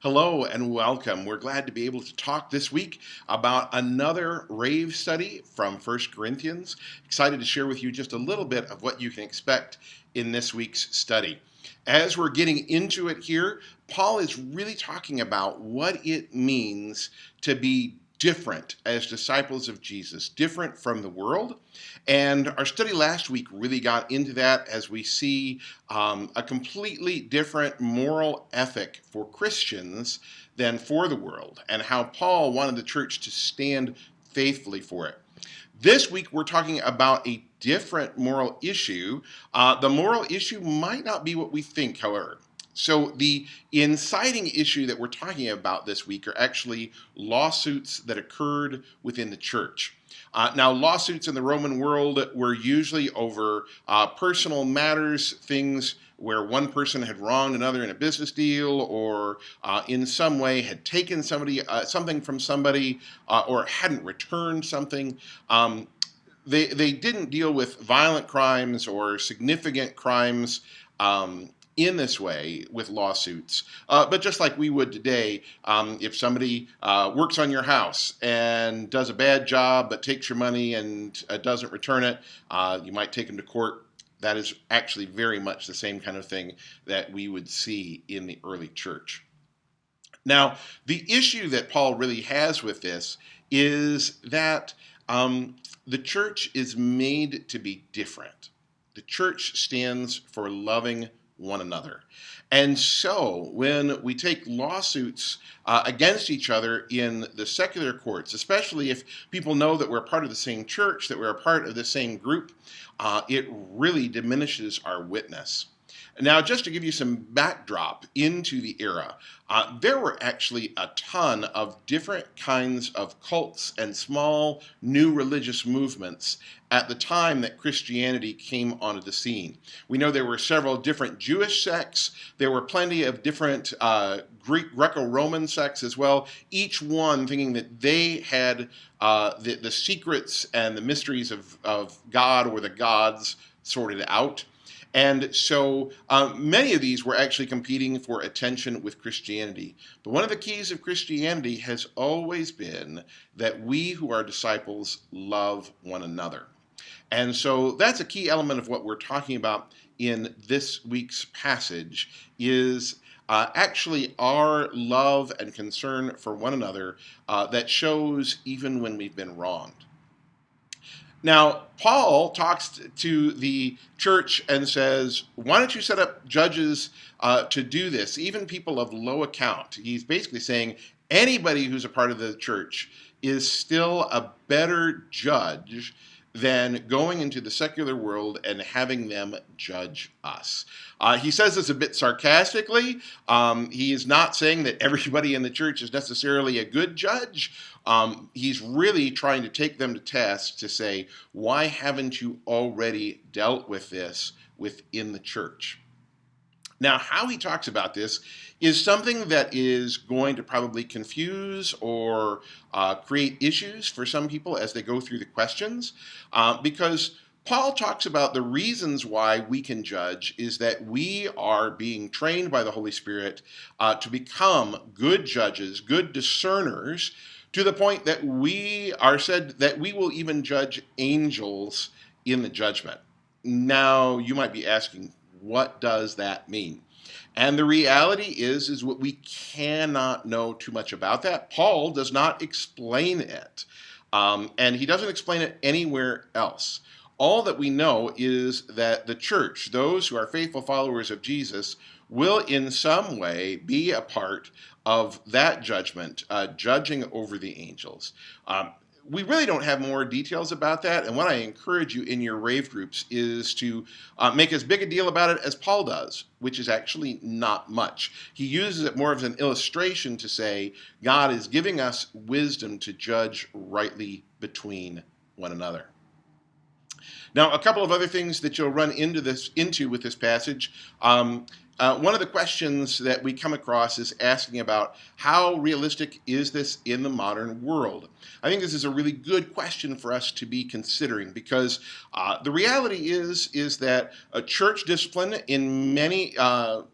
Hello and welcome. We're glad to be able to talk this week about another RAVE study from First Corinthians. Excited to share with you just a little bit of what you can expect in this week's study. As we're getting into it here, Paul is really talking about what it means to be different as disciples of Jesus, different from the world. And our study last week really got into that as we see a completely different moral ethic for Christians than for the world, and how Paul wanted the church to stand faithfully for it. This week, we're talking about a different moral issue. The moral issue might not be what we think, however. So, the inciting issue that we're talking about this week are actually lawsuits that occurred within the church. Now, lawsuits in the Roman world were usually over personal matters, things where one person had wronged another in a business deal, or in some way had taken something from somebody, or hadn't returned something. They didn't deal with violent crimes or significant crimes in this way with lawsuits. But just like we would today, if somebody works on your house and does a bad job but takes your money and doesn't return it, you might take them to court. That is actually very much the same kind of thing that we would see in the early church. Now, the issue that Paul really has with this is that the church is made to be different. The church stands for loving one another. And so when we take lawsuits against each other in the secular courts, especially if people know that we're part of the same church, that we're a part of the same group, it really diminishes our witness. Now, just to give you some backdrop into the era, there were actually a ton of different kinds of cults and small new religious movements at the time that Christianity came onto the scene. We know there were several different Jewish sects. There were plenty of different Greek Greco-Roman sects as well, each one thinking that they had the secrets and the mysteries of God or the gods sorted out. And so many of these were actually competing for attention with Christianity. But one of the keys of Christianity has always been that we who are disciples love one another. And so that's a key element of what we're talking about in this week's passage is actually our love and concern for one another that shows even when we've been wronged. Now, Paul talks to the church and says, why don't you set up judges to do this, even people of low account? He's basically saying anybody who's a part of the church is still a better judge than going into the secular world and having them judge us. He says this a bit sarcastically. He is not saying that everybody in the church is necessarily a good judge. He's really trying to take them to task to say, why haven't you already dealt with this within the church? Now, how he talks about this is something that is going to probably confuse or create issues for some people as they go through the questions, because Paul talks about the reasons why we can judge is that we are being trained by the Holy Spirit to become good judges, good discerners, to the point that we are said that we will even judge angels in the judgment. Now, you might be asking, what does that mean? And the reality is what we cannot know too much about that. Paul does not explain it, and he doesn't explain it anywhere else. All that we know is that the church, those who are faithful followers of Jesus, will in some way be a part of that judgment, judging over the angels. We really don't have more details about that, and what I encourage you in your RAVE groups is to make as big a deal about it as Paul does, which is actually not much. He uses it more as an illustration to say God is giving us wisdom to judge rightly between one another. Now, a couple of other things that you'll run into with this passage. one of the questions that we come across is asking about how realistic is this in the modern world? I think this is a really good question for us to be considering because the reality is that church discipline in many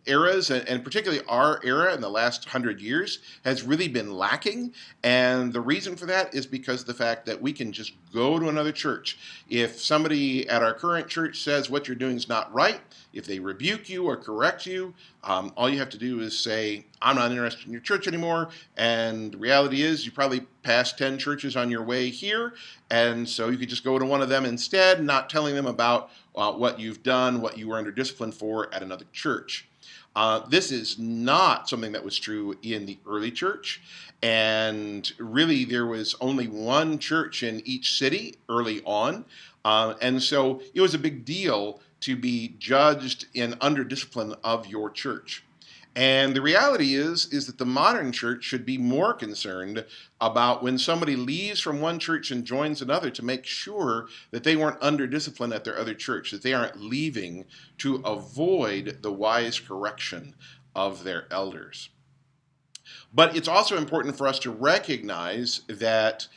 eras, and particularly our era in the last 100 years, has really been lacking. And the reason for that is because of the fact that we can just go to another church. If somebody at our current church says what you're doing is not right, if they rebuke you or correct you, all you have to do is say, I'm not interested in your church anymore. And the reality is you probably passed 10 churches on your way here. And so you could just go to one of them instead, not telling them about what you've done, what you were under discipline for at another church. This is not something that was true in the early church. And really, there was only one church in each city early on. And so it was a big deal to be judged and under discipline of your church. And the reality is that the modern church should be more concerned about when somebody leaves from one church and joins another to make sure that they weren't under discipline at their other church, that they aren't leaving to avoid the wise correction of their elders. But it's also important for us to recognize that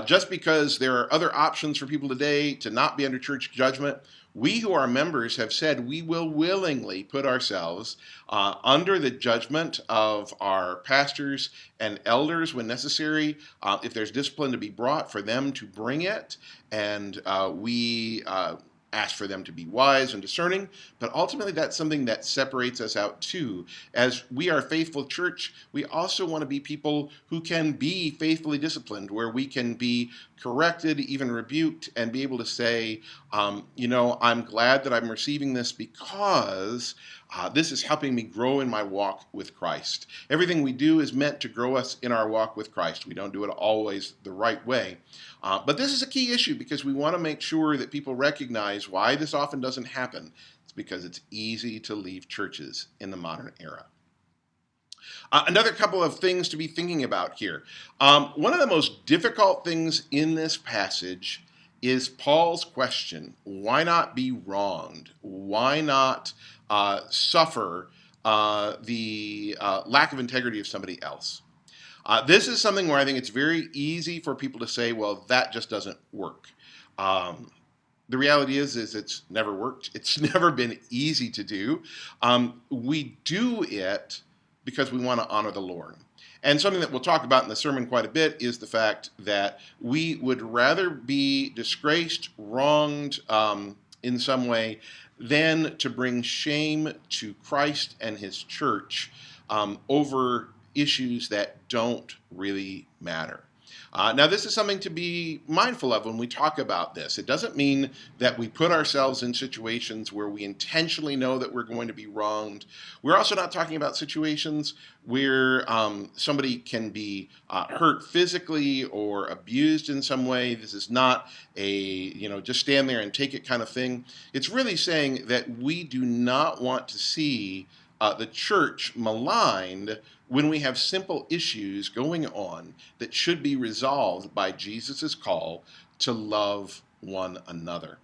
just because there are other options for people today to not be under church judgment, we who are members have said we will willingly put ourselves under the judgment of our pastors and elders when necessary. If there's discipline to be brought, for them to bring it, and we ask for them to be wise and discerning, but ultimately that's something that separates us out too. As we are a faithful church, we also want to be people who can be faithfully disciplined, where we can be corrected, even rebuked, and be able to say, I'm glad that I'm receiving this because this is helping me grow in my walk with Christ. Everything we do is meant to grow us in our walk with Christ. We don't do it always the right way. But this is a key issue because we want to make sure that people recognize why this often doesn't happen. It's because it's easy to leave churches in the modern era. Another couple of things to be thinking about here. One of the most difficult things in this passage is Paul's question, why not be wronged? Why not suffer the lack of integrity of somebody else? This is something where I think it's very easy for people to say, well, that just doesn't work. The reality is it's never worked. It's never been easy to do. We do it because we want to honor the Lord. And something that we'll talk about in the sermon quite a bit is the fact that we would rather be disgraced, wronged in some way, than to bring shame to Christ and his church over issues that don't really matter. Now, this is something to be mindful of when we talk about this. It doesn't mean that we put ourselves in situations where we intentionally know that we're going to be wronged. We're also not talking about situations where somebody can be hurt physically or abused in some way. This is not a, just stand there and take it kind of thing. It's really saying that we do not want to see the church maligned when we have simple issues going on that should be resolved by Jesus' call to love one another.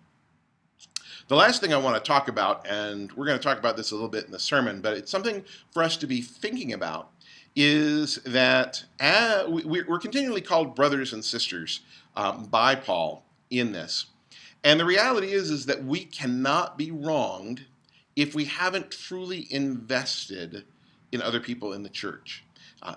The last thing I want to talk about, and we're going to talk about this a little bit in the sermon, but it's something for us to be thinking about, is that we're continually called brothers and sisters by Paul in this. And the reality is that we cannot be wronged if we haven't truly invested in other people in the church.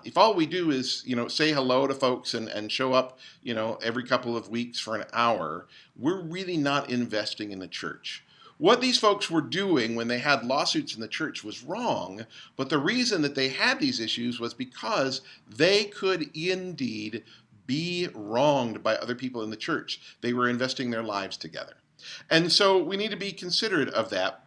If all we do is, say hello to folks and show up, every couple of weeks for an hour, we're really not investing in the church. What these folks were doing when they had lawsuits in the church was wrong, but the reason that they had these issues was because they could indeed be wronged by other people in the church. They were investing their lives together. And so we need to be considerate of that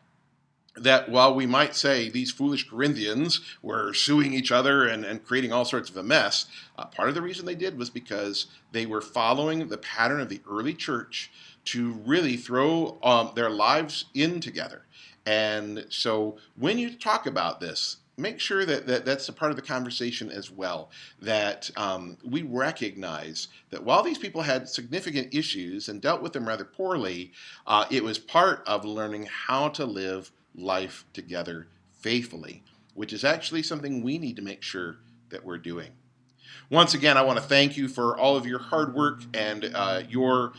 while we might say these foolish Corinthians were suing each other and creating all sorts of a mess, part of the reason they did was because they were following the pattern of the early church to really throw their lives in together. And so when you talk about this, make sure that that's a part of the conversation as well, that we recognize that while these people had significant issues and dealt with them rather poorly, it was part of learning how to live life together faithfully, which is actually something we need to make sure that we're doing. Once again, I want to thank you for all of your hard work and your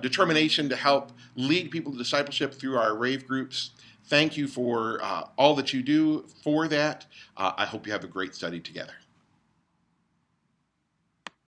determination to help lead people to discipleship through our RAVE groups. Thank you for all that you do for that. I hope you have a great study together.